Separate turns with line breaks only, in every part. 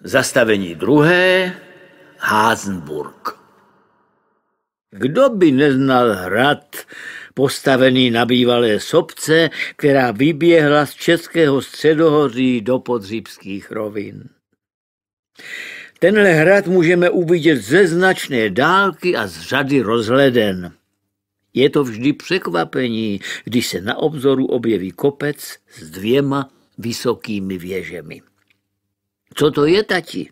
Zastavení druhé, Házenburg. Kdo by neznal hrad, postavený na bývalé sopce, která vyběhla z českého středohoří do podřípských rovin. Tenhle hrad můžeme uvidět ze značné dálky a z řady rozhleden. Je to vždy překvapení, když se na obzoru objeví kopec s 2 vysokými věžemi. Co to je, tati?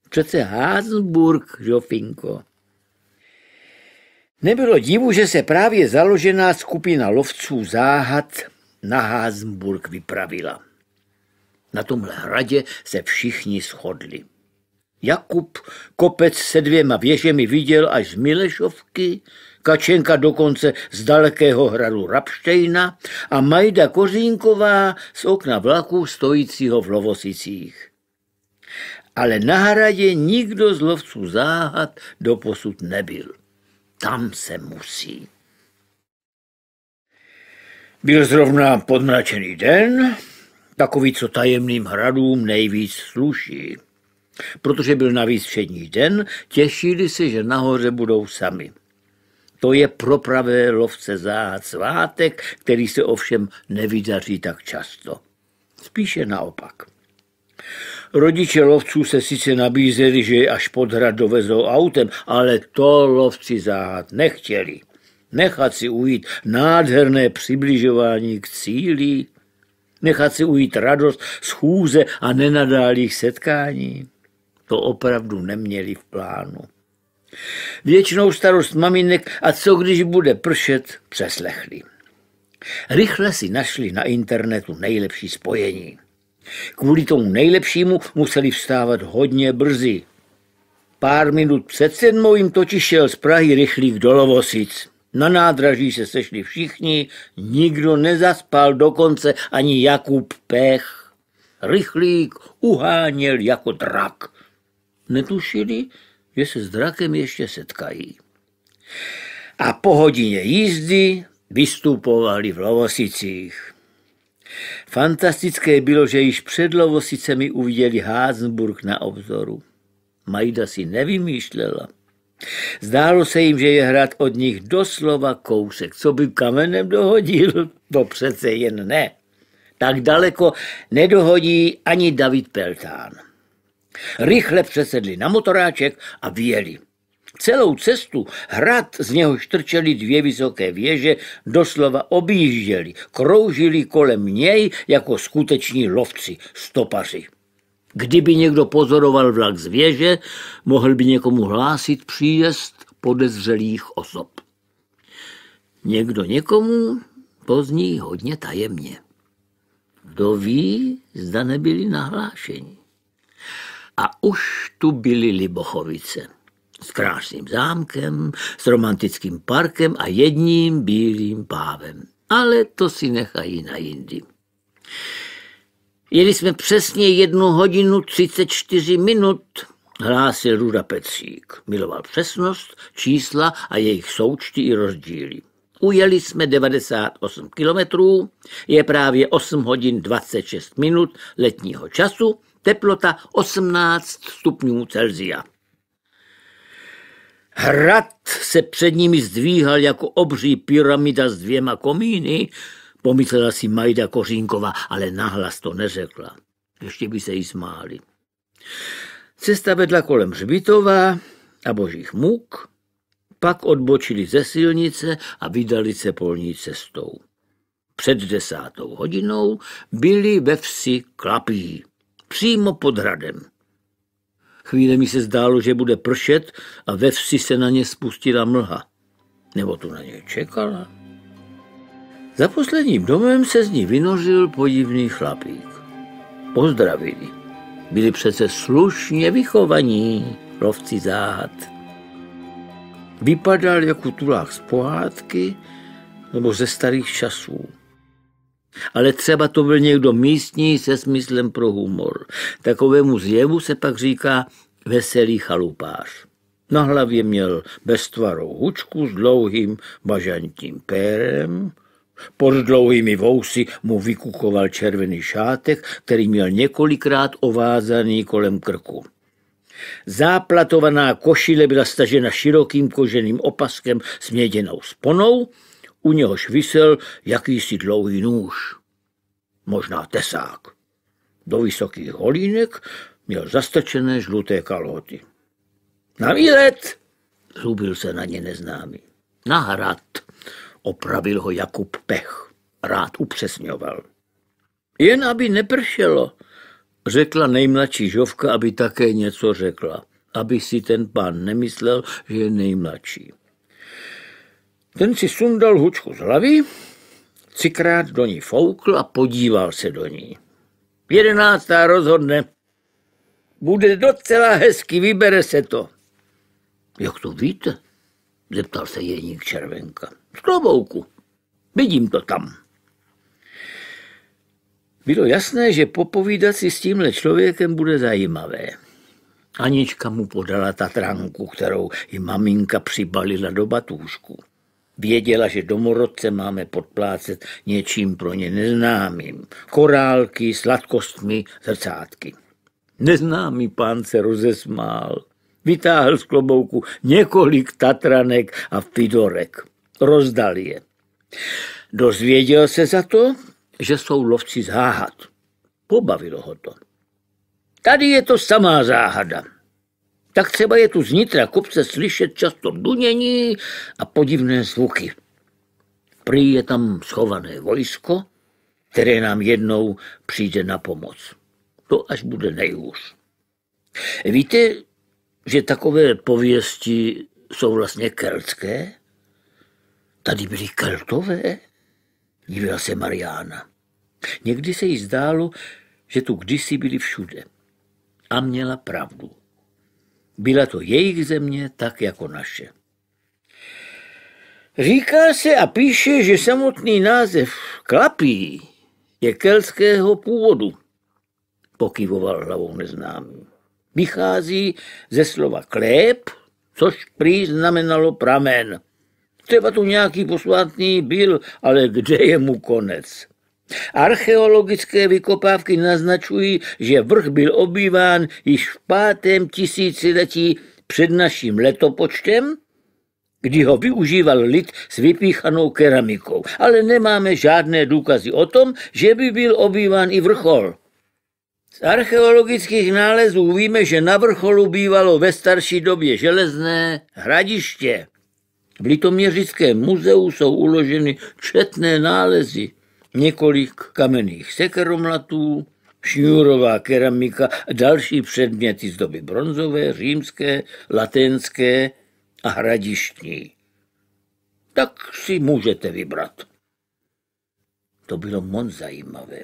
Přece Házenburg, Žofinko. Nebylo divu, že se právě založená skupina lovců záhad na Házenburg vypravila. Na tomhle hradě se všichni shodli. Jakub kopec se 2 věžemi viděl až z Milešovky, Kačenka dokonce z dalekého hradu Rabštejna a Majda Kořínková z okna vlaku stojícího v Lovosicích. Ale na hradě nikdo z lovců záhad doposud nebyl. Tam se musí. Byl zrovna podmračený den, takový, co tajemným hradům nejvíc sluší. Protože byl navíc všední den, těšili se, že nahoře budou sami. To je pro pravé lovce záhad svátek, který se ovšem nevydaří tak často. Spíše naopak. Rodiče lovců se sice nabízeli, že je až pod hrad dovezou autem, ale to lovci záhad nechtěli. Nechat si ujít nádherné přibližování k cíli, nechat si ujít radost z chůze a nenadálých setkání. To opravdu neměli v plánu. Věčnou starost maminek a co když bude pršet, přeslechli. Rychle si našli na internetu nejlepší spojení. Kvůli tomu nejlepšímu museli vstávat hodně brzy. Pár minut před 7 jim totiž šel z Prahy rychlík do Lovosic. Na nádraží se sešli všichni, nikdo nezaspal, dokonce ani Jakub Pech. Rychlík uháněl jako drak. Netušili, že se s drakem ještě setkají. A po hodině jízdy vystupovali v Lovosicích. Fantastické bylo, že již před Lovosicemi uviděli Házenburg na obzoru. Majda si nevymýšlela. Zdálo se jim, že je hrad od nich doslova kousek. Co by kamenem dohodil? To přece jen ne. Tak daleko nedohodí ani David Peltán. Rychle přesedli na motoráček a vyjeli. Celou cestu hrad, z něhož trčely 2 vysoké věže, doslova objížděli, kroužili kolem něj jako skuteční lovci, stopaři. Kdyby někdo pozoroval vlak z věže, mohl by někomu hlásit příjezd podezřelých osob. Někdo někomu pozní hodně tajemně. Kdo ví, zda nebyli nahlášeni. A už tu byly Libochovice. S krásným zámkem, s romantickým parkem a jedním bílým pávem. Ale to si nechají na jindy. Jeli jsme přesně 1 hodinu 34 minut, hlásil Ruda Petřík. Miloval přesnost, čísla a jejich součty i rozdíly. Ujeli jsme 98 kilometrů, je právě 8 hodin 26 minut letního času, teplota 18 stupňů Celsia. Hrad se před nimi zdvíhal jako obří pyramida s 2 komíny, pomyslela si Majda Kořínková, ale nahlas to neřekla. Ještě by se jí smáli. Cesta vedla kolem hřbitova a Božích muk, pak odbočili ze silnice a vydali se polní cestou. Před 10. hodinou byli ve vsi Klapí, přímo pod hradem. Chvíle mi se zdálo, že bude pršet a ve vsi se na ně spustila mlha. Nebo tu na ně čekala. Za posledním domem se z ní vynořil podivný chlapík. Pozdravili. Byli přece slušně vychovaní lovci záhad. Vypadal jako tulák z pohádky nebo ze starých časů. Ale třeba to byl někdo místní se smyslem pro humor. Takovému zjevu se pak říká veselý chalupář. Na hlavě měl beztvarou hučku s dlouhým bažantním pérem, Pod dlouhými vousy mu vykukoval červený šátek, který měl několikrát ovázaný kolem krku. Záplatovaná košile byla stažena širokým koženým opaskem s měděnou sponou, u něhož visel jakýsi dlouhý nůž, možná tesák. Do vysokých holínek měl zastrčené žluté kalhoty. Na výlet, zhubil se na ně neznámý. Na hrad, opravil ho Jakub Pech, rád upřesňoval. Jen aby nepršelo, řekla nejmladší Žovka, aby také něco řekla, aby si ten pán nemyslel, že je nejmladší. Ten si sundal hučku z hlavy, třikrát do ní foukl a podíval se do ní. 11. rozhodne. Bude docela hezky, vybere se to. Jak to víte? Zeptal se Jeník Červenka. Z klobouku. Vidím to tam. Bylo jasné, že popovídat si s tímhle člověkem bude zajímavé. Anička mu podala tatranku, kterou i maminka přibalila do batůžku. Věděla, že domorodce máme podplácet něčím pro ně neznámým. Korálky, sladkostmi, zrcátky. Neznámý pán se rozesmál. Vytáhl z klobouku několik tatranek a fidorek. Rozdal je. Dozvěděl se za to, že jsou lovci záhad. Pobavilo ho to. Tady je to samá záhada. Tak třeba je tu znitra kopce slyšet často dunění a podivné zvuky. Prý je tam schované vojsko, které nám jednou přijde na pomoc. To až bude nejhůř. Víte, že takové pověsti jsou vlastně keltské? Tady byli Keltové? Divila se Mariána. Někdy se jí zdálo, že tu kdysi byli všude. A měla pravdu. Byla to jejich země tak jako naše. Říká se a píše, že samotný název Klapí je keltského původu, pokyvoval hlavou neznámý. Vychází ze slova klép, což prý znamenalo pramen. Třeba tu nějaký posvátný byl, ale kde je mu konec? Archeologické vykopávky naznačují, že vrch byl obýván již v 5. tisíciletí před naším letopočtem, kdy ho využíval lid s vypíchanou keramikou. Ale nemáme žádné důkazy o tom, že by byl obýván i vrchol. Z archeologických nálezů víme, že na vrcholu bývalo ve starší době železné hradiště. V Litoměřickém muzeu jsou uloženy četné nálezy, několik kamenných sekeromlatů, šňůrová keramika a další předměty z doby bronzové, římské, latinské a hradištní. Tak si můžete vybrat. To bylo moc zajímavé.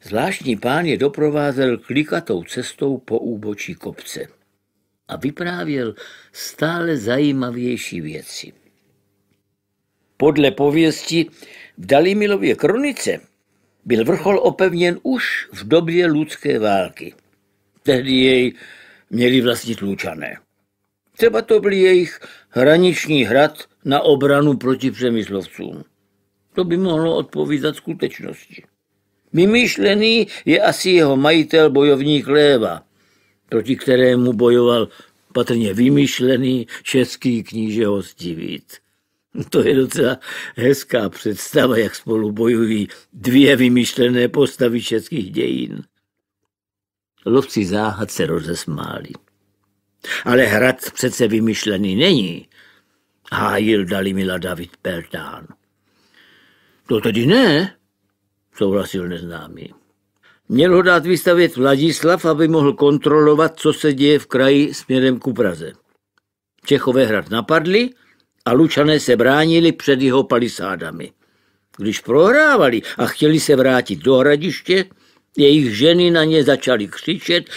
Zvláštní pán je doprovázel klikatou cestou po úbočí kopce a vyprávěl stále zajímavější věci. Podle pověsti v Dalimilově kronice byl vrchol opevněn už v době Ludské války. Tehdy jej měli vlastnit Lučané. Třeba to byl jejich hraniční hrad na obranu proti Přemyslovcům. To by mohlo odpovídat skutečnosti. Vymýšlený je asi jeho majitel bojovník Léva, proti kterému bojoval patrně vymýšlený český kníže Hostivít. To je docela hezká představa, jak spolu bojují dvě vymyšlené postavy českých dějin. Lovci záhad se rozesmáli. Ale hrad přece vymyšlený není, hájil Dalimila David Peltán. To tedy ne, souhlasil neznámý. Měl ho dát vystavět Vladislav, aby mohl kontrolovat, co se děje v kraji směrem ku Praze. Čechové hrad napadli a Lučané se bránili před jeho palisádami. Když prohrávali a chtěli se vrátit do hradiště, jejich ženy na ně začaly křičet,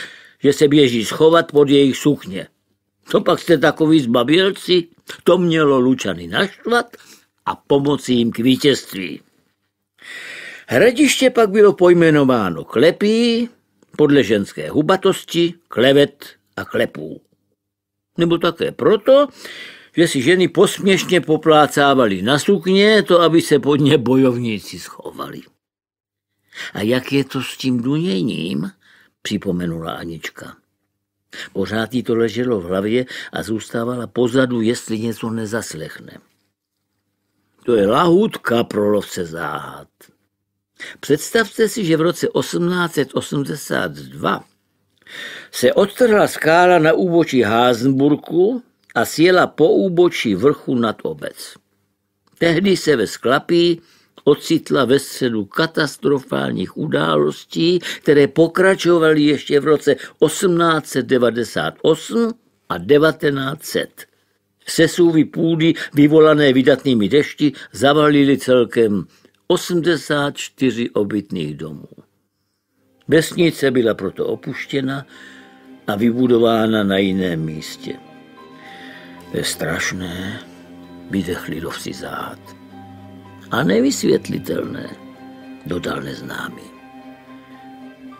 že se běží schovat pod jejich sukně. To pak jste takový zbabělci, to mělo Lučany naštvat a pomoci jim k vítězství. Hradiště pak bylo pojmenováno Klepí podle ženské hubatosti, klevet a klepů. Nebo také proto, že si ženy posměšně poplácávaly na sukně, to aby se pod ně bojovníci schovali. A jak je to s tím duněním, připomenula Anička. Pořád jí to leželo v hlavě a zůstávala pozadu, jestli něco nezaslechne. To je lahůdka pro lovce záhad. Představte si, že v roce 1882 se odtrhla skála na úbočí Házenburku a sjela po úbočí vrchu nad obec. Tehdy se ve Sklapí ocitla ve středu katastrofálních událostí, které pokračovaly ještě v roce 1898 a 1900. Sesuvy půdy vyvolané vydatnými dešti zavalily celkem 84 obytných domů. Vesnice byla proto opuštěna a vybudována na jiném místě. Je strašné, vydechli lovci záhad. A nevysvětlitelné, dodal neznámý.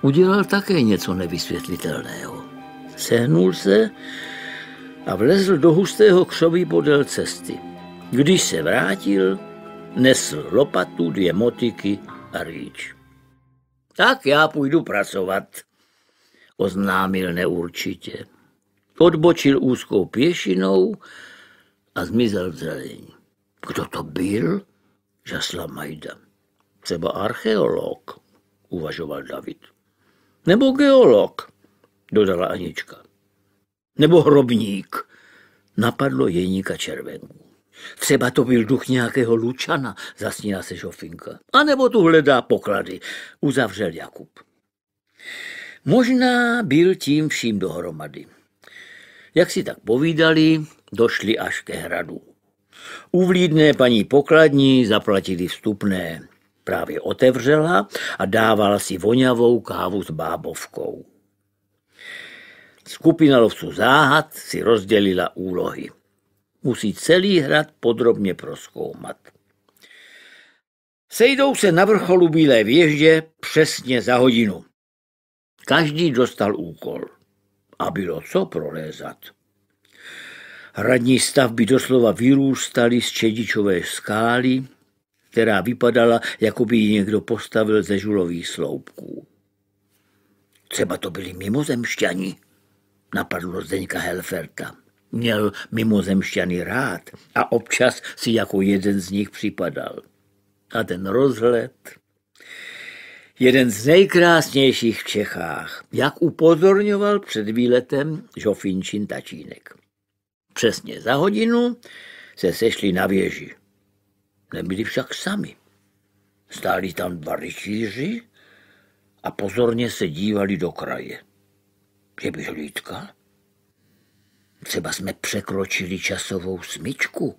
Udělal také něco nevysvětlitelného. Sehnul se a vlezl do hustého křoví podél cesty. Když se vrátil, nesl lopatu, 2 motyky a rýč. Tak já půjdu pracovat, oznámil neurčitě. Odbočil úzkou pěšinou a zmizel v zelení. Kdo to byl? Žasla Majda. Třeba archeolog, uvažoval David. Nebo geolog, dodala Anička. Nebo hrobník, napadlo Jeníka Červenku. Třeba to byl duch nějakého Lučana, zasnila se Žofinka. A nebo tu hledá poklady, uzavřel Jakub. Možná byl tím vším dohromady. Jak si tak povídali, došli až ke hradu. Uvlídné paní pokladní zaplatili vstupné. Právě otevřela a dávala si voňavou kávu s bábovkou. Skupina lovců záhad si rozdělila úlohy. Musí celý hrad podrobně prozkoumat. Sejdou se na vrcholu Bílé věždě přesně za hodinu. Každý dostal úkol. A bylo co prolézat. Hradní stavby doslova vyrůstaly z čedičové skály, která vypadala, jako by ji někdo postavil ze žulových sloupků. Třeba to byli mimozemšťani, napadlo Zdeňka Helferta. Měl mimozemšťany rád a občas si jako jeden z nich připadal. A ten rozhled, jeden z nejkrásnějších v Čechách, jak upozorňoval před výletem Žofinčin tatínek. Přesně za hodinu se sešli na věži. Nebyli však sami. Stáli tam 2 rytíři a pozorně se dívali do kraje. Že by hlídka? Třeba jsme překročili časovou smyčku,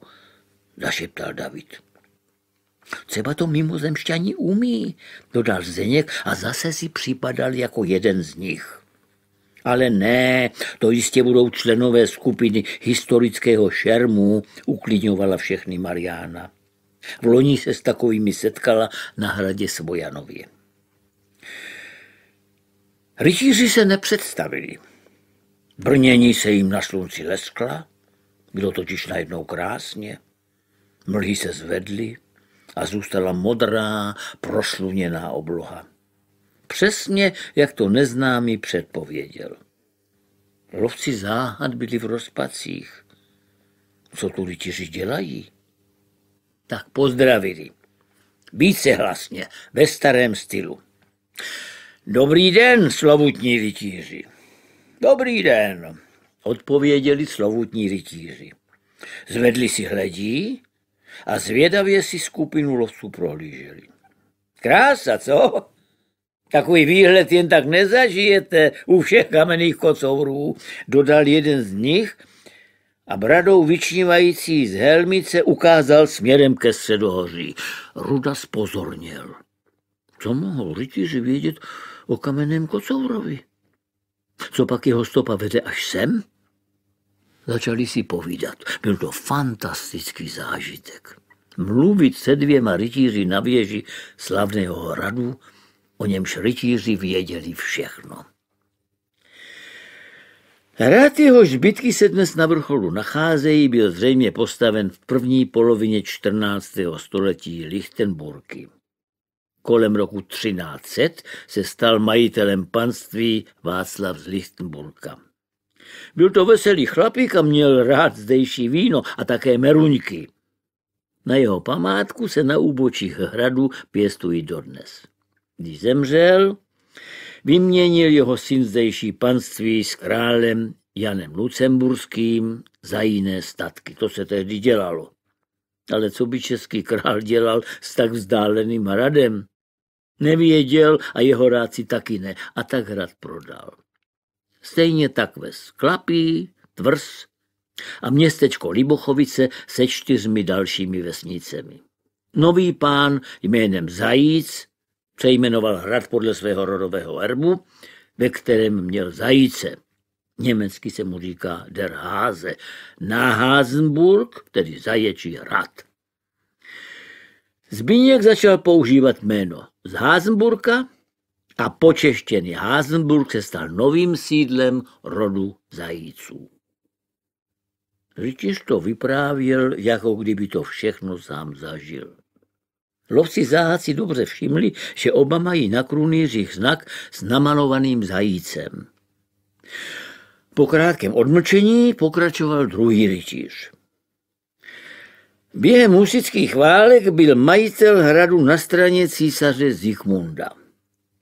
zašeptal David. Třeba to mimozemšťani umí, dodal Zdeněk a zase si připadal jako jeden z nich. Ale ne, to jistě budou členové skupiny historického šermu, uklidňovala všechny Mariána. V loni se s takovými setkala na hradě Svojanově. Rytíři se nepředstavili. Brnění se jim na slunci leskla, bylo totiž najednou krásně. Mlhy se zvedly a zůstala modrá, prosluněná obloha. Přesně, jak to neznámý předpověděl. Lovci záhad byli v rozpacích. Co tu rytíři dělají? Tak pozdravili. Více hlasně, ve starém stylu. Dobrý den, slovutní rytíři. Dobrý den, odpověděli slovutní rytíři. Zvedli si hledí a zvědavě si skupinu lovců prohlíželi. Krása, co? Takový výhled jen tak nezažijete u všech kamenných kocourů, dodal jeden z nich a bradou vyčnívající z helmice ukázal směrem ke středohoří. Ruda zpozorněl. Co mohou rytíři vědět o kamenném kocourovi? Co pak jeho stopa vede až sem? Začali si povídat. Byl to fantastický zážitek. Mluvit se 2 rytíři na věži slavného hradu, o němž rytíři věděli všechno. Hrad, jehož zbytky se dnes na vrcholu nacházejí, byl zřejmě postaven v první polovině 14. století Lichtenburgy. Kolem roku 1300 se stal majitelem panství Václav z Lichtenburga. Byl to veselý chlapík a měl rád zdejší víno a také meruňky. Na jeho památku se na úbočích hradu pěstují dodnes. Když zemřel, vyměnil jeho syn zdejší panství s králem Janem Lucemburským za jiné statky. To se tehdy dělalo. Ale co by český král dělal s tak vzdáleným hradem? Nevěděl a jeho rádci taky ne. A tak hrad prodal. Stejně tak ves Klapí, Tvrz a městečko Libochovice se 4 dalšími vesnicemi. Nový pán jménem Zajíc přejmenoval hrad podle svého rodového erbu, ve kterém měl zajíce. Německy se mu říká Der Hase. Na Hasenburg, tedy Zaječí hrad. Zbigněk začal používat jméno z Hasenburka a počeštěný Hasenburg se stal novým sídlem rodu Zajíců. Rytíř to vyprávěl, jako kdyby to všechno sám zažil. Lovci záhad si dobře všimli, že oba mají na krunýřích znak s namalovaným zajícem. Po krátkém odmlčení pokračoval druhý rytíř. Během husitských válek byl majitel hradu na straně císaře Zikmunda.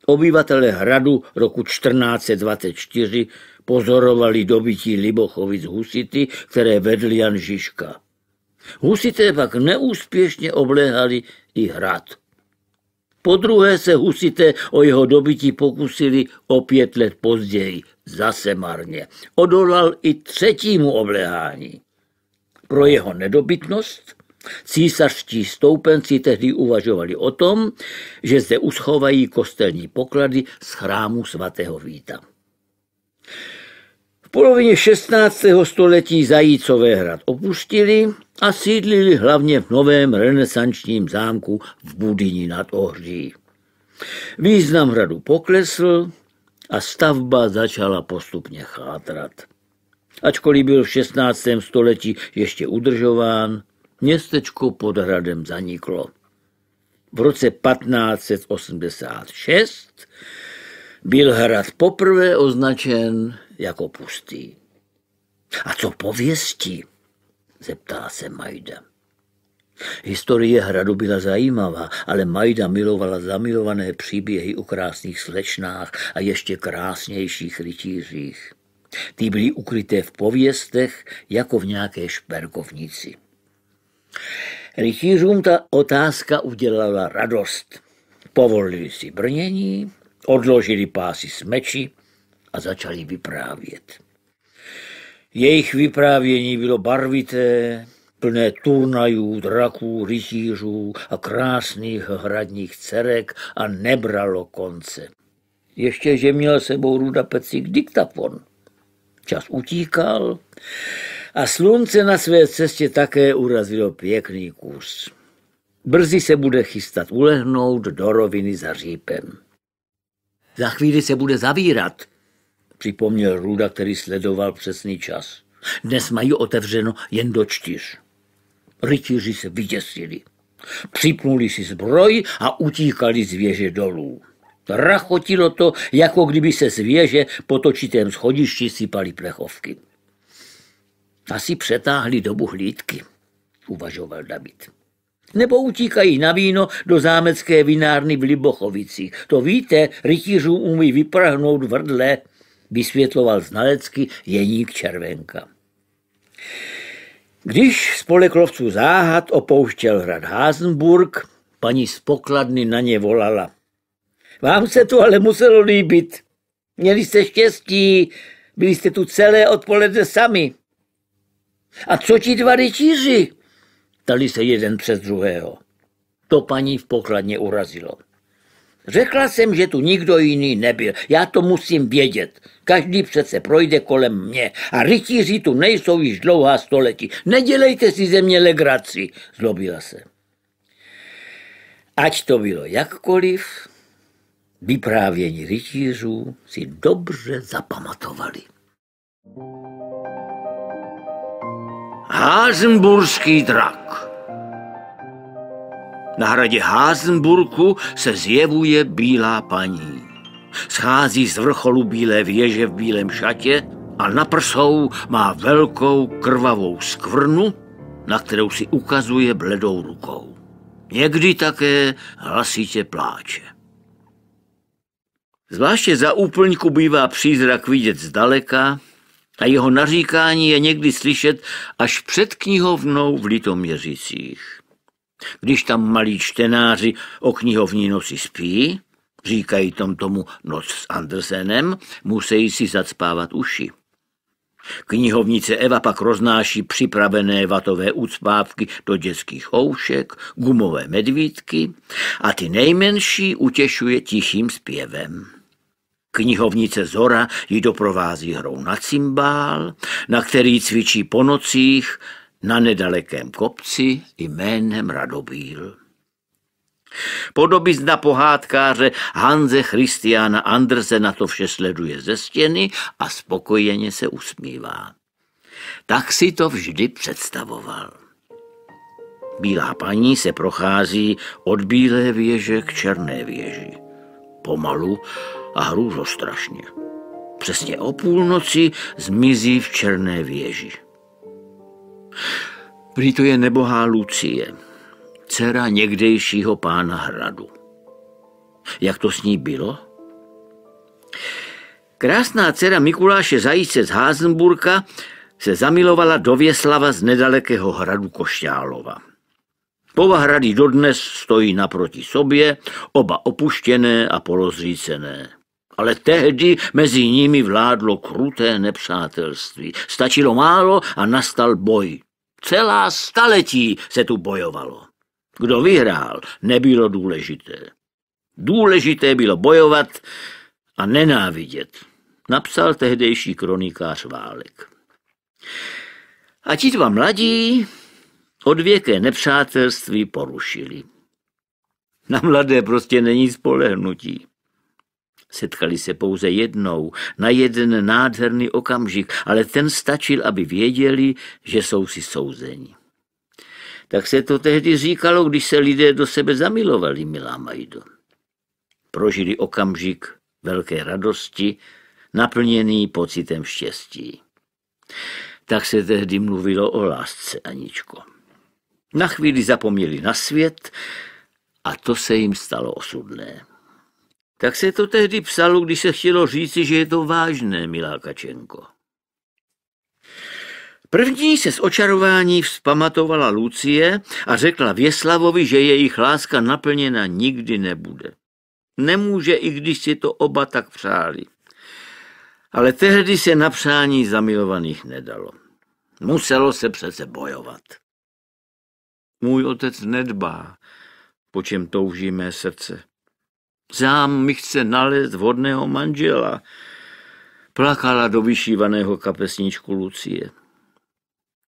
Obyvatelé hradu roku 1424 pozorovali dobytí Libochovic husity, které vedl Jan Žižka. Husité pak neúspěšně obléhali i hrad. Podruhé se husité o jeho dobytí pokusili o 5 let později, zase marně. Odolal i 3. obléhání. Pro jeho nedobytnost císařští stoupenci tehdy uvažovali o tom, že zde uschovají kostelní poklady z chrámu svatého Víta. V polovině 16. století Zajícové hrad opustili a sídlili hlavně v novém renesančním zámku v Budyni nad Ohří. Význam hradu poklesl a stavba začala postupně chátrat. Ačkoliv byl v 16. století ještě udržován, městečko pod hradem zaniklo. V roce 1586 byl hrad poprvé označen jako pustý. A co pověstí? Zeptá se Majda. Historie hradu byla zajímavá, ale Majda milovala zamilované příběhy o krásných slečnách a ještě krásnějších rytířích. Ty byly ukryté v pověstech jako v nějaké šperkovnici. Rytířům ta otázka udělala radost. Povolili si brnění, odložili pásy s meči a začali vyprávět. Jejich vyprávění bylo barvité, plné turnajů, draků, rytířů a krásných hradních dcerek a nebralo konce. Ještě, že měl sebou Ruda Pecík diktafon. Čas utíkal a slunce na své cestě také urazilo pěkný kus. Brzy se bude chystat ulehnout do roviny za Řípem. Za chvíli se bude zavírat, připomněl Ruda, který sledoval přesný čas. Dnes mají otevřeno jen do 4. Rytíři se vyděsili. Připnuli si zbroj a utíkali z věže dolů. Rachotilo to, jako kdyby se z věže po točitém schodišti sypaly plechovky. Asi přetáhli dobu hlídky, uvažoval David. Nebo utíkají na víno do zámecké vinárny v Libochovicích. To víte, rytířům umí vyprahnout vrdle, vysvětloval znalecky Jeník Červenka. Když spolek lovců záhad opouštěl hrad Hasenburg, paní z pokladny na ně volala. Vám se to ale muselo líbit. Měli jste štěstí, byli jste tu celé odpoledne sami. A co ti 2 rytíři? Ptali se jeden přes druhého. To paní v pokladně urazilo. Řekla jsem, že tu nikdo jiný nebyl. Já to musím vědět. Každý přece projde kolem mě. A rytíři tu nejsou již dlouhá století. Nedělejte si ze mě legraci, zlobila se. Ať to bylo jakkoliv, vyprávění rytířů si dobře zapamatovali. Házenburský drak. Na hradě Házenburku se zjevuje bílá paní. Schází z vrcholu bílé věže v bílém šatě a na prsou má velkou krvavou skvrnu, na kterou si ukazuje bledou rukou. Někdy také hlasitě pláče. Zvláště za úplňku bývá přízrak vidět zdaleka a jeho naříkání je někdy slyšet až před knihovnou v Litoměřicích. Když tam malí čtenáři o knihovní noci spí, říkají tomu noc s Andersenem, musí si zacpávat uši. Knihovnice Eva pak roznáší připravené vatové ucpávky do dětských houšek, gumové medvídky a ty nejmenší utěšuje tichým zpěvem. Knihovnice Zora ji doprovází hrou na cymbál, na který cvičí po nocích na nedalekém kopci jménem Radobíl. Podobizna pohádkáře Hanse Christiana Andersena to vše sleduje ze stěny a spokojeně se usmívá. Tak si to vždy představoval. Bílá paní se prochází od bílé věže k černé věži. Pomalu a hrůzostrašně. Přesně o půlnoci zmizí v černé věži. Prý to je nebohá Lucie, dcera někdejšího pána hradu. Jak to s ní bylo? Krásná dcera Mikuláše Zajíce z Házenburka se zamilovala do Věslava z nedalekého hradu Košťálova. Oba hrady dodnes stojí naproti sobě, oba opuštěné a polozřícené. Ale tehdy mezi nimi vládlo kruté nepřátelství. Stačilo málo a nastal boj. Celá staletí se tu bojovalo. Kdo vyhrál, nebylo důležité. Důležité bylo bojovat a nenávidět, napsal tehdejší kronikář Válek. A ti dva mladí odvěké nepřátelství porušili. Na mladé prostě není spolehnutí. Setkali se pouze jednou, na jeden nádherný okamžik, ale ten stačil, aby věděli, že jsou si souzeni. Tak se to tehdy říkalo, když se lidé do sebe zamilovali, milá Majdo. Prožili okamžik velké radosti, naplněný pocitem štěstí. Tak se tehdy mluvilo o lásce, Aničko. Na chvíli zapomněli na svět a to se jim stalo osudné. Tak se to tehdy psalo, když se chtělo říci, že je to vážné, milá Kačenko. První se z očarování vzpamatovala Lucie a řekla Věslavovi, že jejich láska naplněna nikdy nebude. Nemůže, i když si to oba tak přáli. Ale tehdy se na přání zamilovaných nedalo. Muselo se přece bojovat. Můj otec nedbá, po čem touží mé srdce. Sám mi chce nalézt vhodného manžela, plakala do vyšívaného kapesníčku Lucie.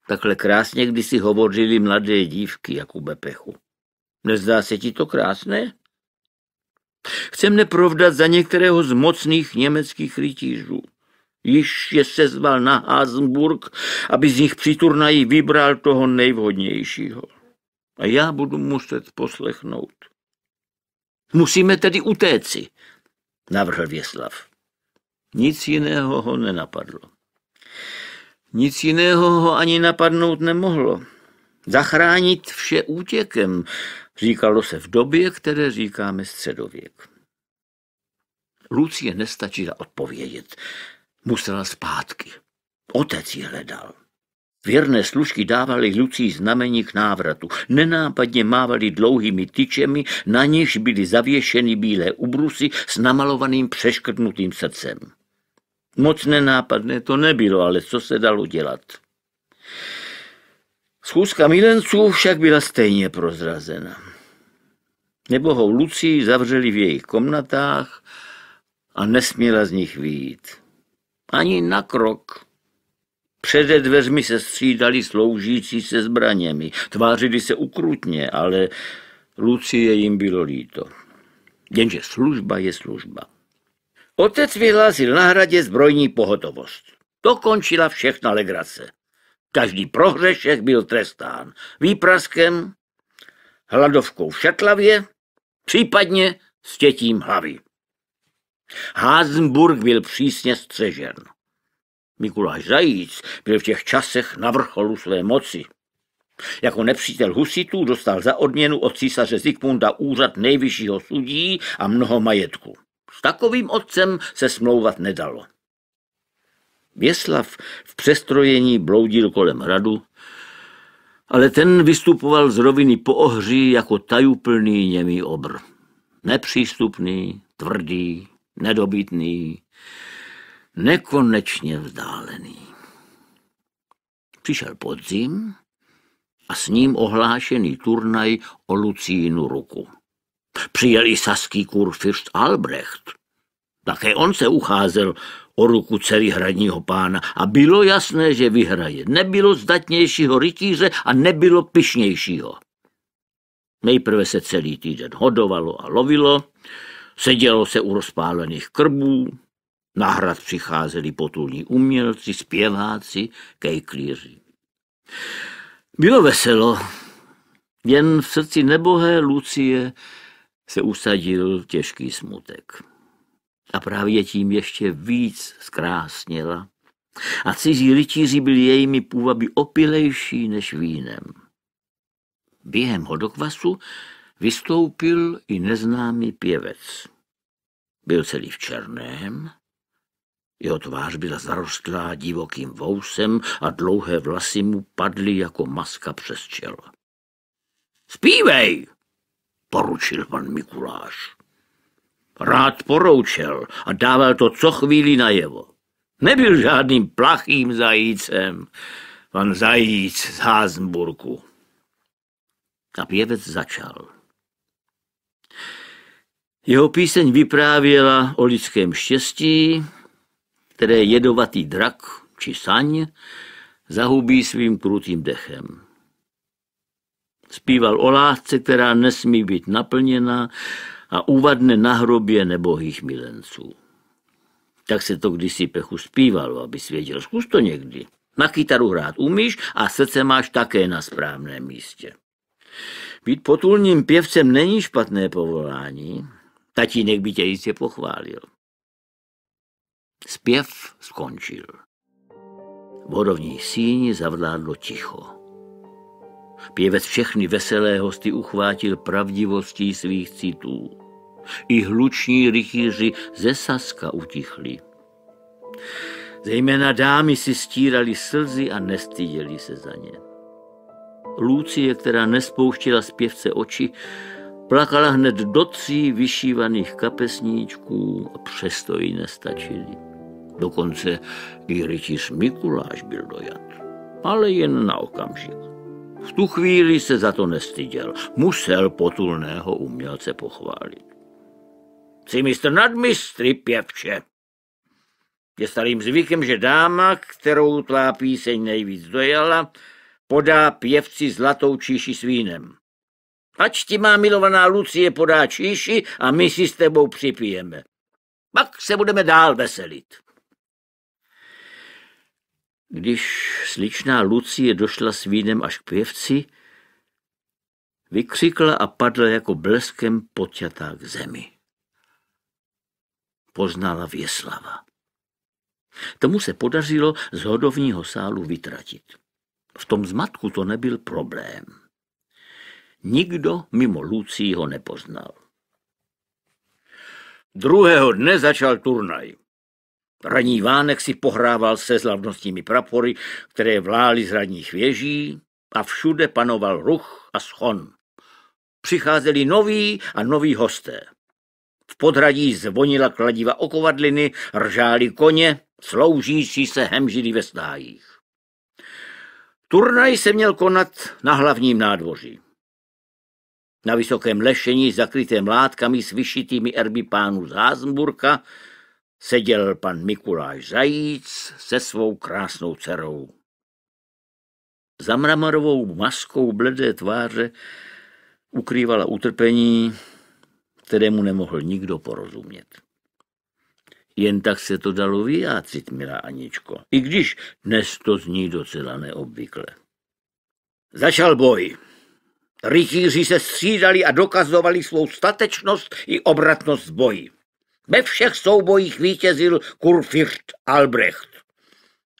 Takhle krásně kdysi hovořili mladé dívky, Jakube Pechu. Nezdá se ti to krásné? Chce mne provdat za některého z mocných německých rytířů. Již je sezval na Házenburg, aby z nich při turnaji vybral toho nejvhodnějšího. A já budu muset poslechnout. Musíme tedy utéci, navrhl Věslav. Nic jiného ho nenapadlo. Nic jiného ho ani napadnout nemohlo. Zachránit vše útěkem, říkalo se v době, které říkáme středověk. Lucie nestačila odpovědět. Musela zpátky. Otec ji hledal. Věrné služky dávali Lucii znamení k návratu. Nenápadně mávali dlouhými tyčemi, na nichž byly zavěšeny bílé ubrusy s namalovaným přeškrtnutým srdcem. Moc nenápadné to nebylo, ale co se dalo dělat? Schůzka milenců však byla stejně prozrazena. Nebohou Lucii zavřeli v jejich komnatách a nesměla z nich vyjít. Ani na krok. Přede dveřmi se střídali sloužící se zbraněmi. Tvářili se ukrutně, ale Lucie jim bylo líto. Jenže služba je služba. Otec vyhlásil na hradě zbrojní pohotovost. To končila všechna legrace. Každý prohřešek byl trestán výpraskem, hladovkou v Šatlavě, případně stětím hlavy. Házenburg byl přísně střežen. Mikuláš Zajíc byl v těch časech na vrcholu své moci. Jako nepřítel husitů dostal za odměnu od císaře Zikmunda úřad nejvyššího sudí a mnoho majetku. S takovým otcem se smlouvat nedalo. Věslav v přestrojení bloudil kolem hradu, ale ten vystupoval z roviny Poohří jako tajuplný němý obr. Nepřístupný, tvrdý, nedobytný, nekonečně vzdálený. Přišel podzim a s ním ohlášený turnaj o Lucínu ruku. Přijel i saský kurfürst Albrecht. Také on se ucházel o ruku celihradního pána a bylo jasné, že vyhraje. Nebylo zdatnějšího rytíře a nebylo pyšnějšího. Nejprve se celý týden hodovalo a lovilo, sedělo se u rozpálených krbů, na hrad přicházeli potulní umělci, zpěváci, kejklíři. Bylo veselo, jen v srdci nebohé Lucie se usadil těžký smutek. A právě tím ještě víc zkrásněla. A cizí rytíři byli jejími půvaby opilejší než vínem. Během hodokvasu vystoupil i neznámý pěvec. Byl celý v černém, jeho tvář byla zarostlá divokým vousem a dlouhé vlasy mu padly jako maska přes čelo. Zpívej, poručil pan Mikuláš. Rád poroučel a dával to co chvíli najevo. Nebyl žádným plachým zajícem, pan Zajíc z Házenburgu. A pěvec začal. Jeho píseň vyprávěla o lidském štěstí, které jedovatý drak či saň zahubí svým krutým dechem. Zpíval o lásce, která nesmí být naplněna a uvadne na hrobě nebohých milenců. Tak se to kdysi pechu zpívalo, abys věděl. Zkus to někdy. Na kytaru hrát umíš a srdce máš také na správném místě. Být potulným pěvcem není špatné povolání. Tatínek by tě jistě pochválil. Zpěv skončil. V hodovní síni zavládlo ticho. Pěvec všechny veselé hosty uchvátil pravdivostí svých citů. I hluční rytíři ze Saska utichli. Zejména dámy si stírali slzy a nestyděli se za ně. Lucie, která nespouštěla z pěvce oči, plakala hned do 3 vyšívaných kapesníčků a přesto jí nestačili. Dokonce i rytíř Mikuláš byl dojat, ale jen na okamžik. V tu chvíli se za to nestyděl. Musel potulného umělce pochválit. Jsi mistr nad mistry, pěvče. Je starým zvykem, že dáma, kterou tvá píseň nejvíc dojala, podá pěvci zlatou číši s vínem. Ať ti má milovaná Lucie podá číši a my si s tebou připijeme. Pak se budeme dál veselit. Když sličná Lucie došla s vínem až k pěvci, vykřikla a padla jako bleskem poťatá k zemi. Poznala Věslava. Tomu se podařilo z hodovního sálu vytratit. V tom zmatku to nebyl problém. Nikdo mimo Lucii ho nepoznal. Druhého dne začal turnaj. Ranní vánek si pohrával se slavnostními prapory, které vlály z hradních věží a všude panoval ruch a schon. Přicházeli noví a noví hosté. V podhradí zvonila kladiva okovadliny, ržály koně, sloužící se hemžili ve stájích. Turnaj se měl konat na hlavním nádvoří. Na vysokém lešení zakrytém látkami s vyšitými erby pánů z Házenburka seděl pan Mikuláš Zajíc se svou krásnou dcerou. Za mramorovou maskou bledé tváře ukrývala utrpení, kterému nemohl nikdo porozumět. Jen tak se to dalo vyjádřit, milá Aničko, i když dnes to zní docela neobvykle. Začal boj. Rytíři se střídali a dokazovali svou statečnost i obratnost v boji. Ve všech soubojích vítězil kurfiřt Albrecht.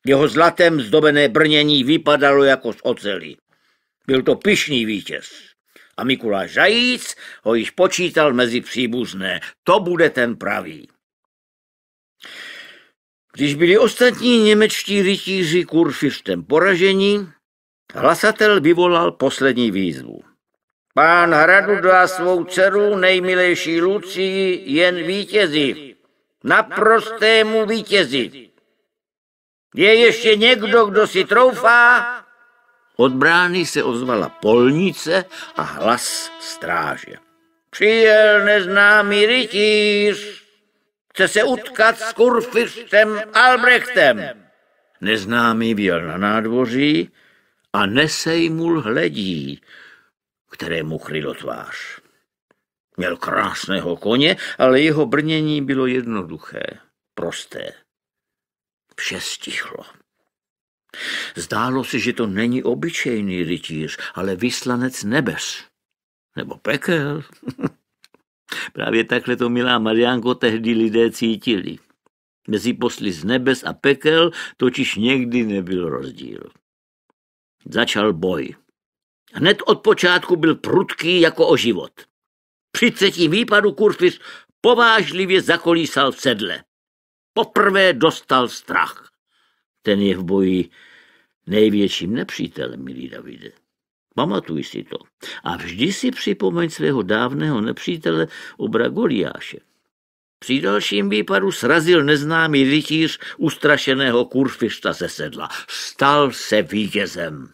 Jeho zlatem zdobené brnění vypadalo jako z oceli. Byl to pyšný vítěz. A Mikuláš Zajíc ho již počítal mezi příbuzné. To bude ten pravý. Když byli ostatní němečtí rytíři kurfiřtem poraženi, hlasatel vyvolal poslední výzvu. Pán hradu dá svou dceru nejmilejší Lucii jen vítězi, naprostému vítězi. Je ještě někdo, kdo si troufá? Od brány se ozvala polnice a hlas stráže. Přijel neznámý rytíř, chce se utkat s kurfiřtem Albrechtem. Neznámý byl na nádvoří a nesejmul hledí, kterému krylo tvář. Měl krásného koně, ale jeho brnění bylo jednoduché, prosté. Vše stichlo. Zdálo se, že to není obyčejný rytíř, ale vyslanec nebes. Nebo pekel. Právě takhle to, milá Mariánko, tehdy lidé cítili. Mezi posly z nebes a pekel totiž někdy nebyl rozdíl. Začal boj. Hned od počátku byl prudký jako o život. Při třetím výpadu kurfiřt povážlivě zakolísal v sedle. Poprvé dostal strach. Ten je v boji největším nepřítelem, milý Davide. Pamatuj si to. A vždy si připomeň svého dávného nepřítele obra Goliáše. Při dalším výpadu srazil neznámý rytíř ustrašeného kurfiřta ze sedla. Stal se vítězem.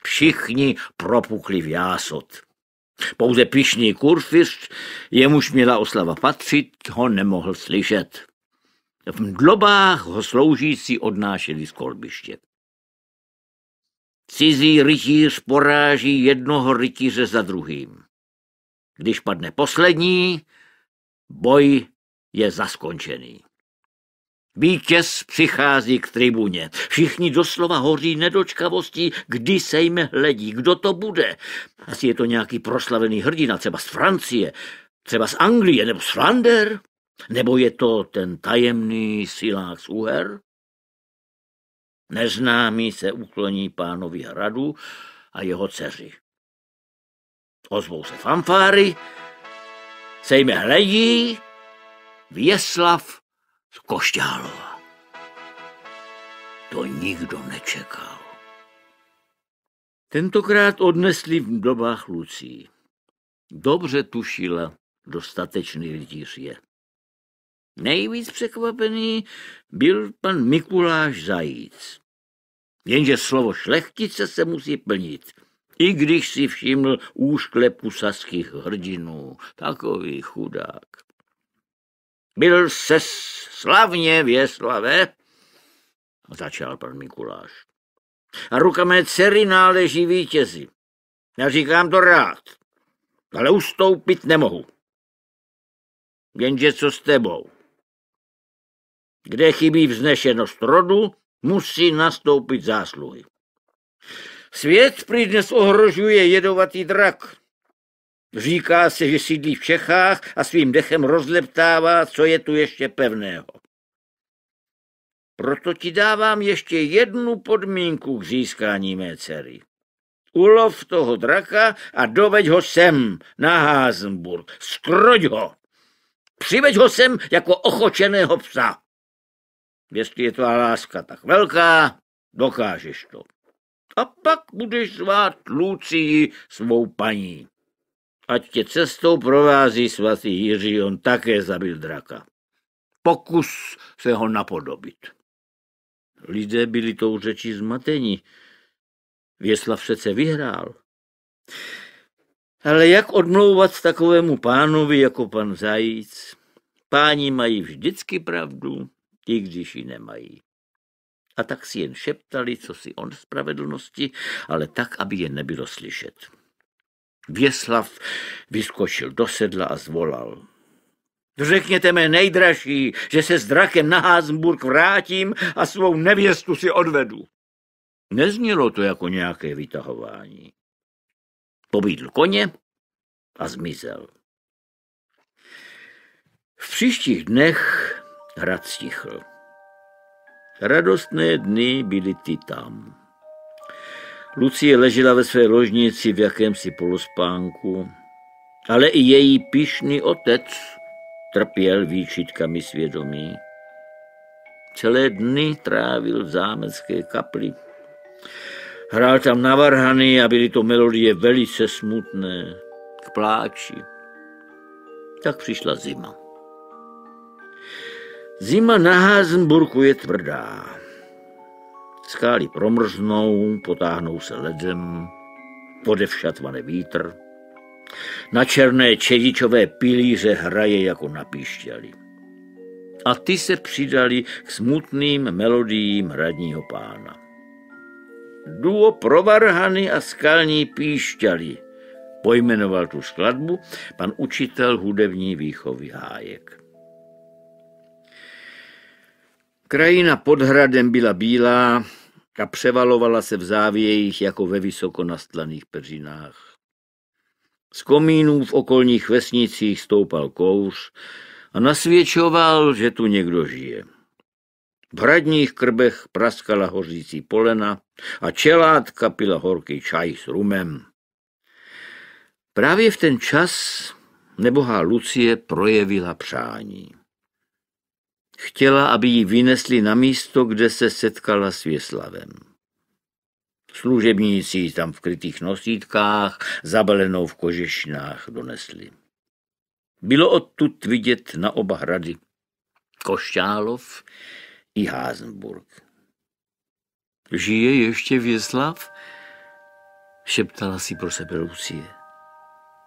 Všichni propukli v jásot. Pouze pyšný kurfiřt, jemuž měla oslava patřit, ho nemohl slyšet. V mdlobách ho sloužící odnášeli z kolbiště. Cizí rytíř poráží jednoho rytíře za druhým. Když padne poslední, boj je zaskončený. Vítěz přichází k tribuně. Všichni doslova hoří nedočkavostí, kdy sejme hledí. Kdo to bude? Asi je to nějaký proslavený hrdina, třeba z Francie, třeba z Anglie, nebo z Flander? Nebo je to ten tajemný silák z Uher? Neznámý se ukloní pánovi hradu a jeho dceři. Ozvou se fanfáry, sejme hledí Věslav z Košťálova. To nikdo nečekal. Tentokrát odnesli v dobách Lucii. Dobře tušila, dostatečný rytíř je. Nejvíc překvapený byl pan Mikuláš Zajíc. Jenže slovo šlechtice se musí plnit. I když si všiml úšklepu saských hrdinů. Takový chudák. Byl ses slavně, Věslave, začal pan Mikuláš. A ruka mé dcery náleží vítězi. Já říkám to rád, ale ustoupit nemohu. Jenže co s tebou? Kde chybí vznešenost rodu, musí nastoupit zásluhy. Svět prý dnes ohrožuje jedovatý drak. Říká se, že sídlí v Čechách a svým dechem rozleptává, co je tu ještě pevného. Proto ti dávám ještě jednu podmínku k získání mé dcery. Ulov toho draka a doveď ho sem, na Házenburg. Skroď ho. Přiveď ho sem jako ochočeného psa. Jestli je tvá láska tak velká, dokážeš to. A pak budeš zvát Lucii svou paní. Ať tě cestou provází svatý Jiří, on také zabil draka. Pokus se ho napodobit. Lidé byli tou řečí zmateni. Věslav přece vyhrál. Ale jak odmlouvat takovému pánovi jako pan Zajíc? Páni mají vždycky pravdu, i když ji nemají. A tak si jen šeptali, co si on spravedlnosti, ale tak, aby je nebylo slyšet. Věslav vyskočil do sedla a zvolal. Řekněte mé nejdražší, že se s drakem na Házenburg vrátím a svou nevěstu si odvedu. Neznělo to jako nějaké vytahování. Pobídl koně a zmizel. V příštích dnech hrad stichl. Radostné dny byly ty tam. Lucie ležela ve své ložnici v jakémsi polospánku, ale i její pyšný otec trpěl výčitkami svědomí. Celé dny trávil v zámecké kapli. Hrál tam na varhany a byly to melodie velice smutné, k pláči. Tak přišla zima. Zima na Házenburgu je tvrdá. Skály promrznou, potáhnou se ledem, podevšat vane vítr. Na černé čedičové pilíře hraje jako na píšťali. A ty se přidali k smutným melodiím hradního pána. Duo pro varhany a skalní píšťali pojmenoval tu skladbu pan učitel hudební výchovy Hájek. Krajina pod hradem byla bílá a převalovala se v závějích jako ve vysoko nastlaných peřinách. Z komínů v okolních vesnicích stoupal kouř a nasvědčoval, že tu někdo žije. V hradních krbech praskala hořící polena a čelátka pila horký čaj s rumem. Právě v ten čas nebohá Lucie projevila přání. Chtěla, aby ji vynesli na místo, kde se setkala s Věslavem. Služebníci tam v krytých nosítkách, zabalenou v kožešinách, donesli. Bylo odtud vidět na oba hrady, Košťálov i Házenburg. Žije ještě Věslav? Šeptala si pro sebe Lucie.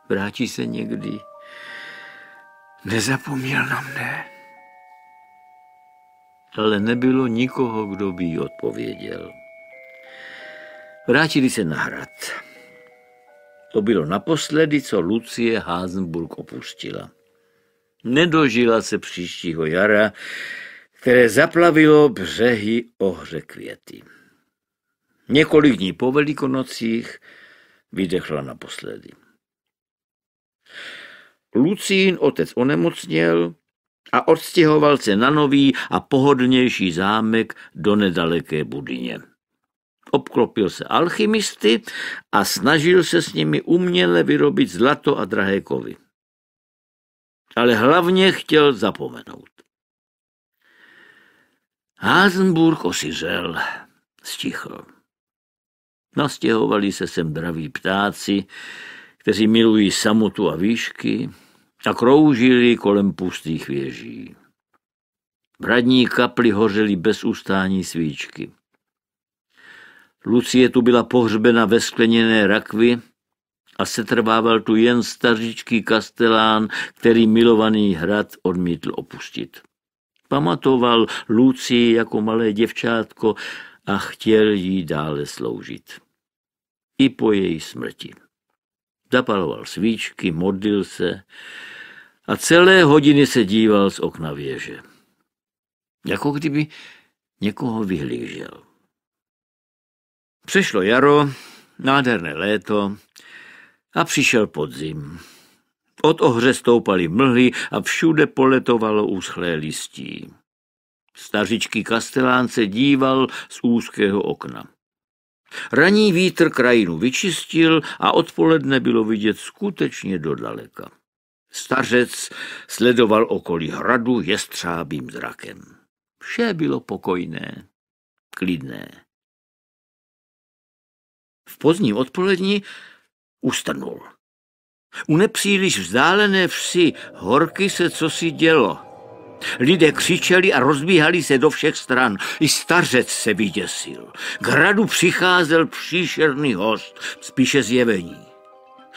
Vrátí se někdy. Nezapomněl na mne. Ale nebylo nikoho, kdo by jí odpověděl. Vrátili se na hrad. To bylo naposledy, co Lucie Házenburg opustila. Nedožila se příštího jara, které zaplavilo břehy ohře květy. Několik dní po Velikonocích vydechla naposledy. Lucín otec onemocněl a odstěhoval se na nový a pohodlnější zámek do nedaleké Budyně. Obklopil se alchymisty a snažil se s nimi uměle vyrobit zlato a drahé kovy. Ale hlavně chtěl zapomenout. Házenburg osiřel, stichl. Nastěhovali se sem draví ptáci, kteří milují samotu a výšky, a kroužili kolem pustých věží. V hradní kapli hořely bez ustání svíčky. Lucie tu byla pohřbena ve skleněné rakvi a setrvával tu jen stařičký kastelán, který milovaný hrad odmítl opustit. Pamatoval Lucii jako malé děvčátko a chtěl jí dále sloužit. I po její smrti. Zapaloval svíčky, modlil se a celé hodiny se díval z okna věže. Jako kdyby někoho vyhlížel. Přešlo jaro, nádherné léto a přišel podzim. Od ohře stoupaly mlhy a všude poletovalo uschlé listí. Stařičký kastelán se díval z úzkého okna. Ranní vítr krajinu vyčistil a odpoledne bylo vidět skutečně dodaleka. Stařec sledoval okolí hradu jestřábým zrakem. Vše bylo pokojné, klidné. V pozdním odpolední ustanul. U nepříliš vzdálené vsi horky se cosi dělo. Lidé křičeli a rozbíhali se do všech stran. I stařec se vyděsil. K hradu přicházel příšerný host, spíše zjevení.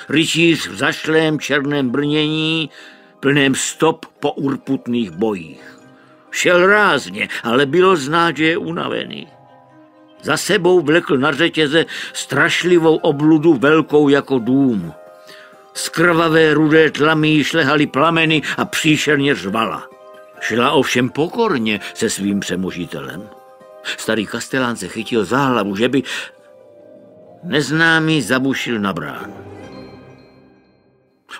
Rytíř v zašlém černém brnění, plném stop po urputných bojích. Šel rázně, ale bylo znát, že je unavený. Za sebou vlekl na řetěze strašlivou obludu velkou jako dům. Z krvavé rudé tlamy jí šlehaly plameny a příšerně řvala. Šla ovšem pokorně se svým přemožitelem. Starý kastelán se chytil za hlavu, že by neznámý zabušil na bránu.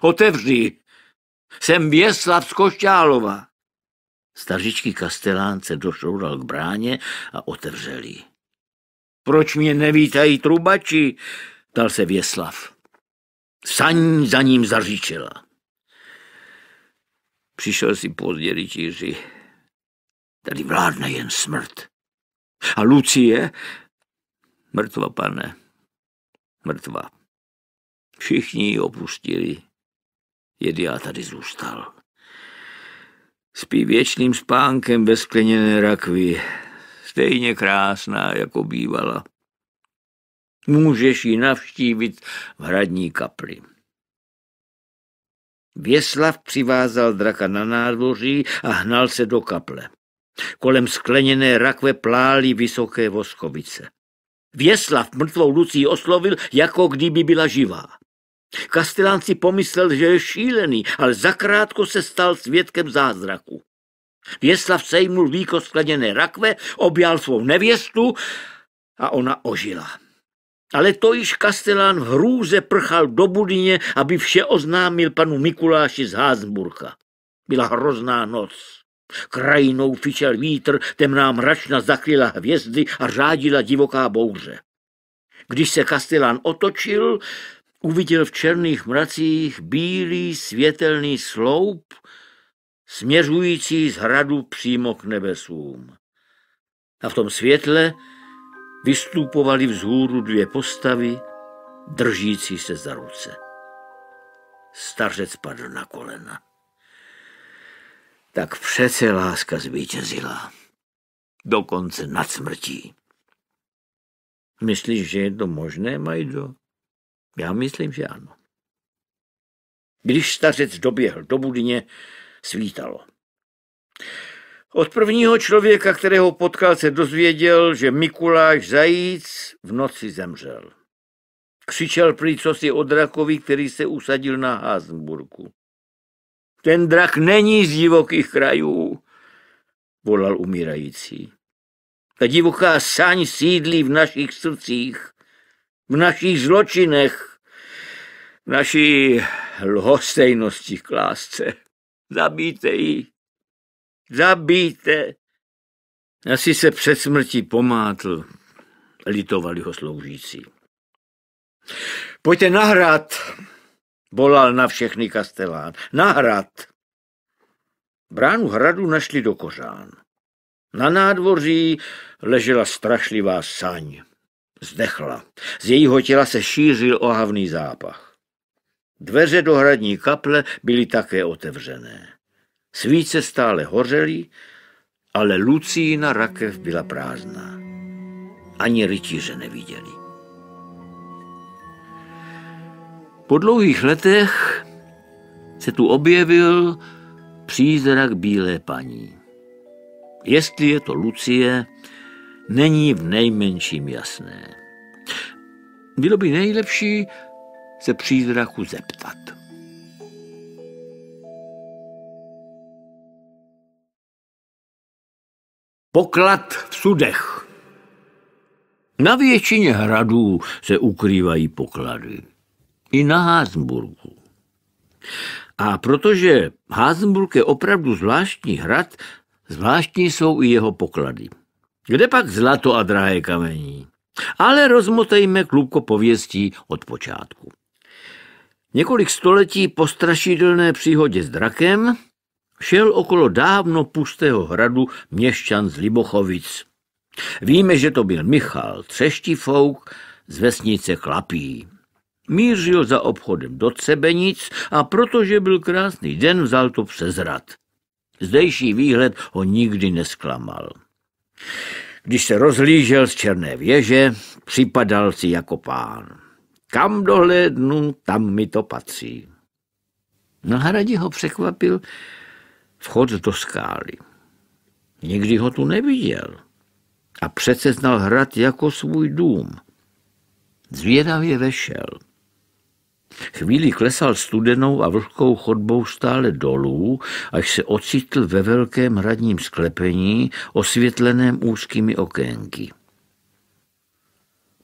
Otevři, jsem Věslav z Košťálova. Stařičký kastelán se došoural k bráně a otevřel ji. Proč mě nevítají trubači? Ptal se Věslav. Saň za ním zaříčela. Přišel si pozdě, rytíři. Tady vládne jen smrt. A Lucie? Mrtva, pane. Mrtva. Všichni ji opustili. Jen já tady zůstal. Spí věčným spánkem ve skleněné rakvi. Stejně krásná, jako bývala. Můžeš ji navštívit v hradní kapli. Věslav přivázal draka na nádvoří a hnal se do kaple. Kolem skleněné rakve plály vysoké voskovice. Věslav mrtvou Lucii oslovil, jako kdyby byla živá. Kastelán si pomyslel, že je šílený, ale zakrátko se stal svědkem zázraku. Věslav sejmul víko skleněné rakve, objal svou nevěstu a ona ožila. Ale to již kastelán v hrůze prchal do Budyně, aby vše oznámil panu Mikuláši z Házenburka. Byla hrozná noc. Krajinou fičel vítr, temná mračna zakryla hvězdy a řádila divoká bouře. Když se kastelán otočil, uviděl v černých mracích bílý světelný sloup, směřující z hradu přímo k nebesům. A v tom světle vystupovaly vzhůru dvě postavy, držící se za ruce. Stařec padl na kolena. Tak přece láska zvítězila. Dokonce nad smrtí. Myslíš, že je to možné, Majdo? Já myslím, že ano. Když stařec doběhl do Budyně, svítalo. Od prvního člověka, kterého potkal, se dozvěděl, že Mikuláš Zajíc v noci zemřel. Křičel prý cosi o drakovi, který se usadil na Házenburku. Ten drak není z divokých krajů, volal umírající. Ta divoká saň sídlí v našich srdcích, v našich zločinech, v naší lhostejnosti k lásce. Zabijte ji. Zabijte. Asi se před smrtí pomátl, litovali ho sloužící. Pojďte na hrad, volal na všechny kastelán. Na hrad. Bránu hradu našli do kořán. Na nádvoří ležela strašlivá saň. Zdechla. Z jejího těla se šířil ohavný zápach. Dveře do hradní kaple byly také otevřené. Svíce stále hořely, ale Lucína rakev byla prázdná. Ani rytíře neviděli. Po dlouhých letech se tu objevil přízrak bílé paní. Jestli je to Lucie, není v nejmenším jasné. Bylo by nejlepší se přízraku zeptat. Poklad v sudech. Na většině hradů se ukrývají poklady. I na Házenburgu. A protože Házenburg je opravdu zvláštní hrad, zvláštní jsou i jeho poklady. Kde pak zlato a drahé kamení? Ale rozmotejme klubko pověstí od počátku. Několik století po strašidelné příhodě s drakem šel okolo dávno pustého hradu měšťan z Libochovic. Víme, že to byl Michal Třeštifouk z vesnice Klapí. Mířil za obchodem do Třebenic a protože byl krásný den, vzal to přes hrad. Zdejší výhled ho nikdy nesklamal. Když se rozhlížel z černé věže, připadal si jako pán. Kam dohlédnu, tam mi to patří. Na hradě ho překvapil vchod do skály. Nikdy ho tu neviděl a přece znal hrad jako svůj dům. Zvědavě vešel. Chvíli klesal studenou a vlhkou chodbou stále dolů, až se ocitl ve velkém hradním sklepení, osvětleném úzkými okénky.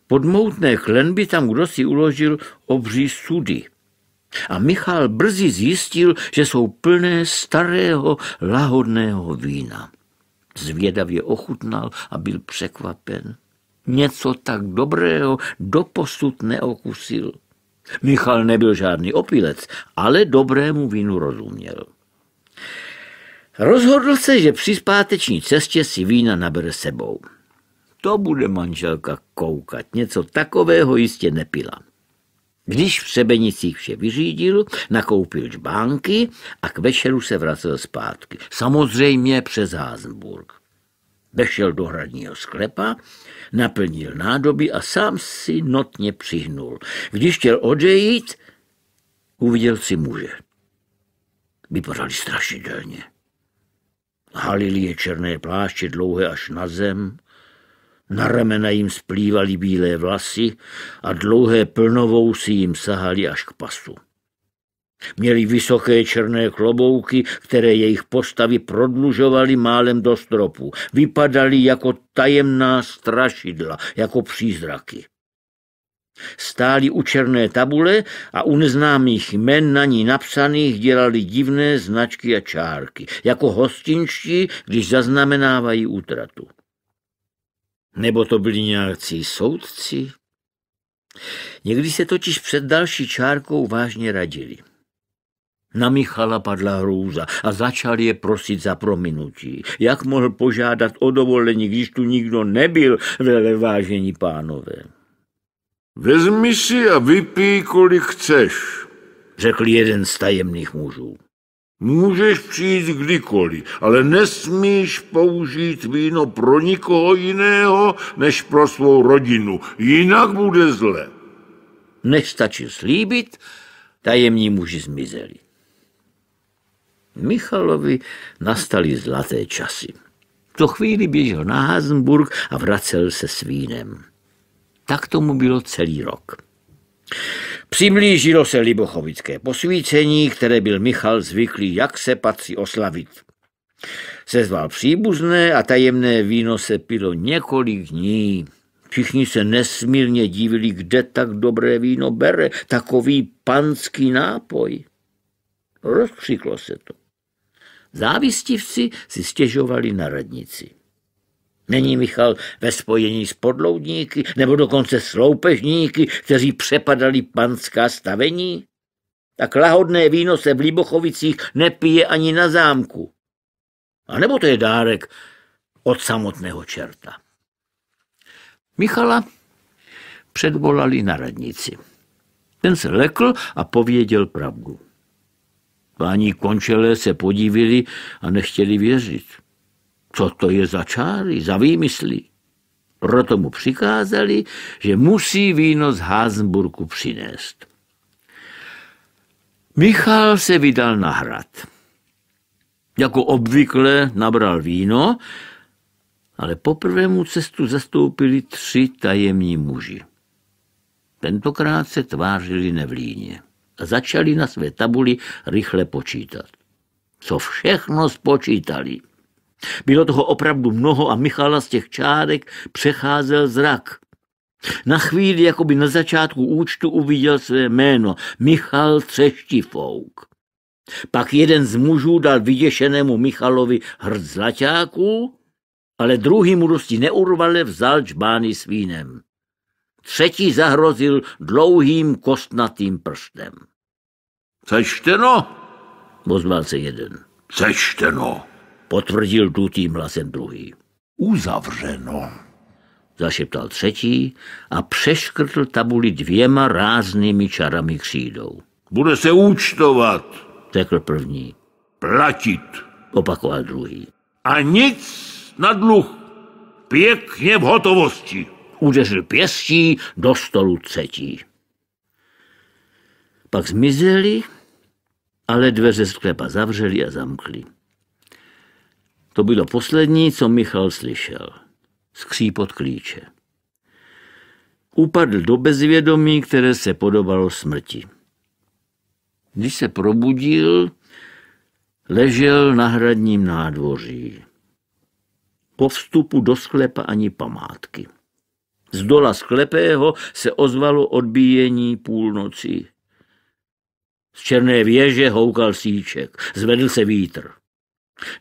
Pod moutné klenby tam kdosi uložil obří sudy. A Michal brzy zjistil, že jsou plné starého lahodného vína. Zvědavě ochutnal a byl překvapen. Něco tak dobrého doposud neokusil. Michal nebyl žádný opilec, ale dobrému vínu rozuměl. Rozhodl se, že při zpáteční cestě si vína nabere sebou. To bude manželka koukat, něco takového jistě nepila. Když v Třebenicích vše vyřídil, nakoupil žbánky a k večeru se vracel zpátky. Samozřejmě přes Hasenburg. Vešel do hradního sklepa, naplnil nádoby a sám si notně přihnul. Když chtěl odejít, uviděl 3 muže. Vypadali strašidelně. Halili je černé pláště dlouhé až na zem, na ramena jim splývaly bílé vlasy a dlouhé plnovousy jim sahaly až k pasu. Měli vysoké černé klobouky, které jejich postavy prodlužovaly málem do stropu. Vypadaly jako tajemná strašidla, jako přízraky. Stáli u černé tabule a u neznámých jmen na ní napsaných dělali divné značky a čárky, jako hostinští, když zaznamenávají útratu. Nebo to byli nějací soudci? Někdy se totiž před další čárkou vážně radili. Na Michala padla hrůza a začal je prosit za prominutí. Jak mohl požádat o dovolení, když tu nikdo nebyl, velevážení pánové?
Vezmi si a vypij, kolik chceš,
řekl jeden z tajemných mužů.
Můžeš přijít kdykoliv, ale nesmíš použít víno pro nikoho jiného, než pro svou rodinu. Jinak bude zle.
Než stačil slíbit, tajemní muži zmizeli. Michalovi nastaly zlaté časy. Co chvíli běžel na Hasenburg a vracel se s vínem. Tak tomu bylo celý rok. Přiblížilo se libochovické posvícení, které byl Michal zvyklý, jak se patří, oslavit. Sezval příbuzné a tajemné víno se pilo několik dní. Všichni se nesmírně divili, kde tak dobré víno bere, takový panský nápoj. Rozkřiklo se to. Závistivci si stěžovali na radnici. Není Michal ve spojení s podloudníky nebo dokonce s loupežníky, kteří přepadali panská stavení? Tak lahodné víno se v Líbochovicích nepije ani na zámku. A nebo to je dárek od samotného čerta. Michala předvolali na radnici. Ten se lekl a pověděl pravdu. Páni končelé se podívili a nechtěli věřit. Co to je za čáry, za výmysly? Proto mu přikázali, že musí víno z Hasenburgu přinést. Michal se vydal na hrad. Jako obvykle nabral víno, ale poprvé mu cestu zastoupili 3 tajemní muži. Tentokrát se tvářili nevlíně a začali na své tabuli rychle počítat. Co všechno spočítali. Bylo toho opravdu mnoho a Michala z těch čárek přecházel zrak. Na chvíli, jako by na začátku účtu uviděl své jméno, Michal Třeštifouk. Pak jeden z mužů dal vyděšenému Michalovi hrd zlaťáků, ale druhý mu dosti neurvale vzal čbány s vínem. Třetí zahrozil dlouhým kostnatým prstem.
Sečteno?
Ozval se jeden.
Sečteno,
potvrdil dutým hlasem druhý.
Uzavřeno,
zašeptal třetí a přeškrtl tabuli 2 ráznými čarami křídou.
Bude se účtovat,
řekl první.
Platit,
opakoval druhý.
A nic na dluh, pěkně v hotovosti.
Udeřil pěstí do stolu třetí. Pak zmizeli, ale dveře sklepa zavřeli a zamkli. To bylo poslední, co Michal slyšel. Skřípot klíče. Upadl do bezvědomí, které se podobalo smrti. Když se probudil, ležel na hradním nádvoří. Po vstupu do sklepa ani památky. Z dola sklepého se ozvalo odbíjení půlnoci. Z černé věže houkal síček, zvedl se vítr.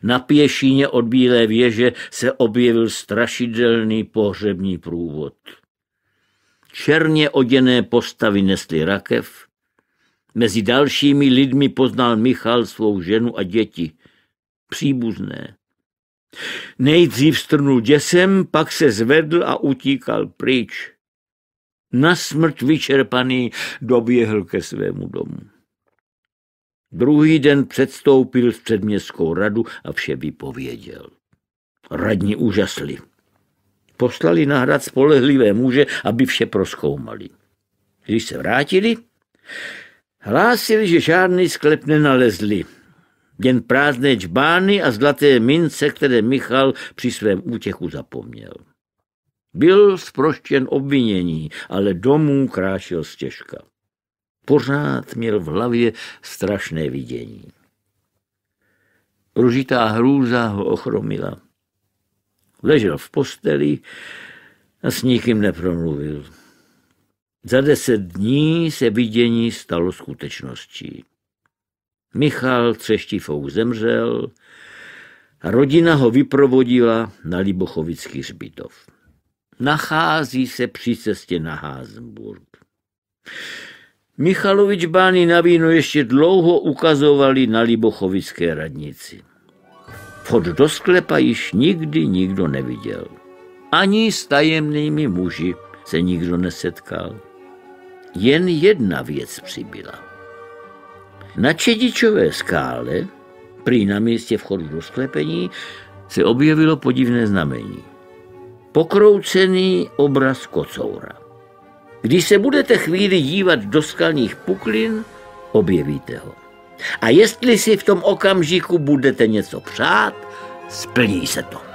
Na pěšině od Bílé věže se objevil strašidelný pohřební průvod. Černě oděné postavy nesly rakev. Mezi dalšími lidmi poznal Michal svou ženu a děti, příbuzné. Nejdřív strnul děsem, pak se zvedl a utíkal pryč. Na smrt vyčerpaný doběhl ke svému domu. Druhý den předstoupil v předměstskou radu a vše vypověděl. Radní úžasli. Poslali na hrad spolehlivé muže, aby vše prozkoumali. Když se vrátili, hlásili, že žádný sklep nenalezli. Jen prázdné džbány a zlaté mince, které Michal při svém útěku zapomněl. Byl zproštěn obvinění, ale domů kráčel stěžka. Pořád měl v hlavě strašné vidění. Ružitá hrůza ho ochromila. Ležel v posteli a s nikým nepromluvil. Za 10 dní se vidění stalo skutečností. Michal Třeštifou zemřel a rodina ho vyprovodila na Libochovický hřbitov. Nachází se při cestě na Házenburg. Michalovi džbány na víno ještě dlouho ukazovali na Libochovické radnici. Vchod do sklepa již nikdy nikdo neviděl. Ani s tajemnými muži se nikdo nesetkal. Jen jedna věc přibyla. Na Čedičové skále, prý na místě vchodu do sklepení, se objevilo podivné znamení. Pokroucený obraz kocoura. Když se budete chvíli dívat do skalních puklin, objevíte ho. A jestli si v tom okamžiku budete něco přát, splní se to.